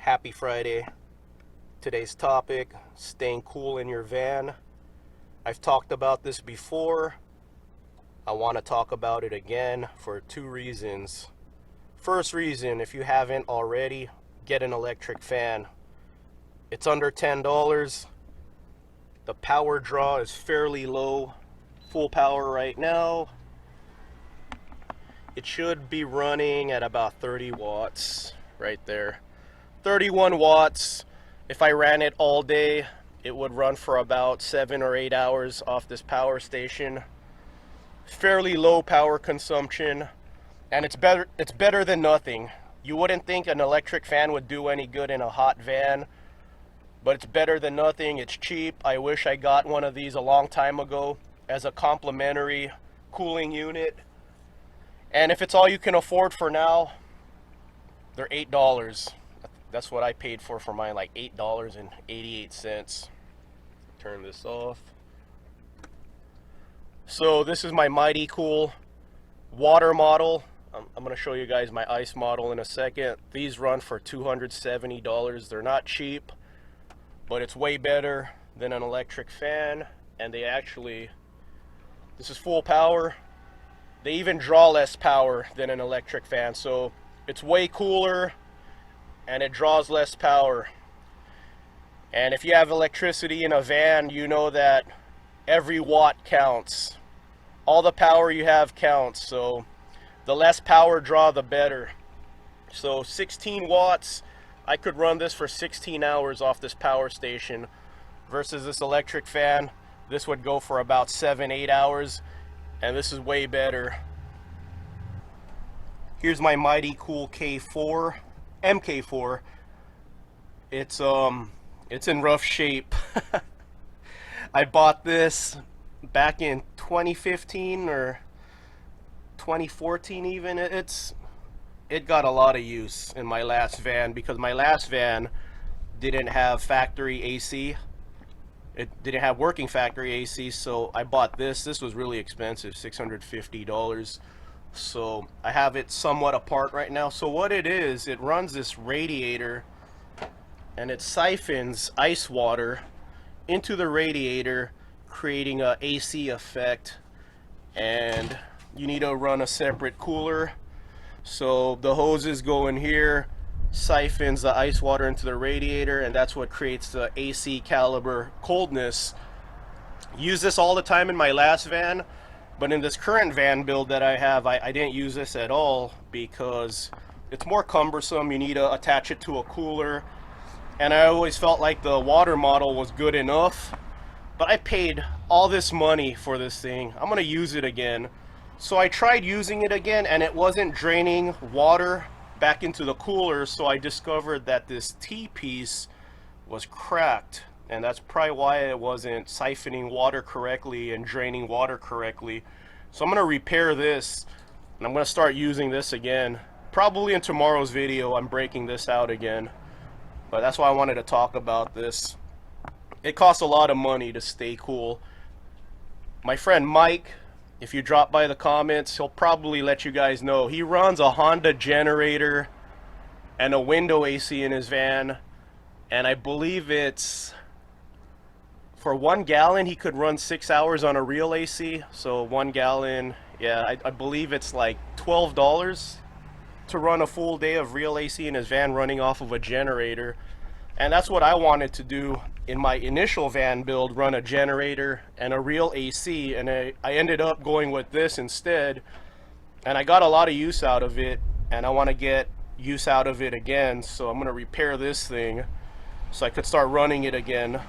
Happy Friday. Today's topic, staying cool in your van. I've talked about this before. I want to talk about it again for two reasons. First reason, if you haven't already, get an electric fan. It's under $10. The power draw is fairly low. Full power right now. It should be running at about 30 watts right there. 31 watts. If I ran it all day, it would run for about 7 or 8 hours off this power station. Fairly low power consumption, and it's better than nothing. You wouldn't think an electric fan would do any good in a hot van, but it's better than nothing. It's cheap. I wish I got one of these a long time ago as a complimentary cooling unit. And if it's all you can afford for now, they're $8. That's what I paid for mine, like $8.88. Turn this off. So this is my Mighty Kool water model. I'm going to show you guys my ice model in a second. These run for $270. They're not cheap, but it's way better than an electric fan. And they actually, this is full power. They even draw less power than an electric fan. So it's way cooler and it draws less power. And if you have electricity in a van, you know that every watt counts. All the power you have counts. So the less power draw, the better. So 16 watts, I could run this for 16 hours off this power station versus this electric fan. This would go for about 7-8 hours, and this is way better. Here's my Mighty Kool K4 MK4. It's in rough shape. I bought this back in 2015 or 2014 even. It got a lot of use in my last van because my last van didn't have factory AC. It didn't have working factory AC, so I bought this. This was really expensive, $650. So I have it somewhat apart right now. So what it is, it runs this radiator and it siphons ice water into the radiator, creating a AC effect. And you need to run a separate cooler. So the hoses go in here, siphons the ice water into the radiator, and that's what creates the AC caliber coldness. Use this all the time in my last van, but in this current van build that I have, I didn't use this at all because it's more cumbersome. You need to attach it to a cooler, and I always felt like the water model was good enough, but I paid all this money for this thing. I'm gonna use it again. So I tried using it again and it wasn't draining water back into the cooler, so I discovered that this T-piece was cracked, and that's probably why it wasn't siphoning water correctly and draining water correctly. So I'm going to repair this and I'm going to start using this again. Probably in tomorrow's video I'm breaking this out again, but that's why I wanted to talk about this. It costs a lot of money to stay cool. My friend Mike, if you drop by the comments, he'll probably let you guys know. He runs a Honda generator and a window AC in his van, and I believe it's for 1 gallon he could run 6 hours on a real AC. So 1 gallon, yeah, I believe it's like $12 to run a full day of real AC in his van running off of a generator. And that's what I wanted to do in my initial van build, run a generator and a real AC, and I ended up going with this instead, and I got a lot of use out of it, and I want to get use out of it again. So I'm going to repair this thing so I could start running it again.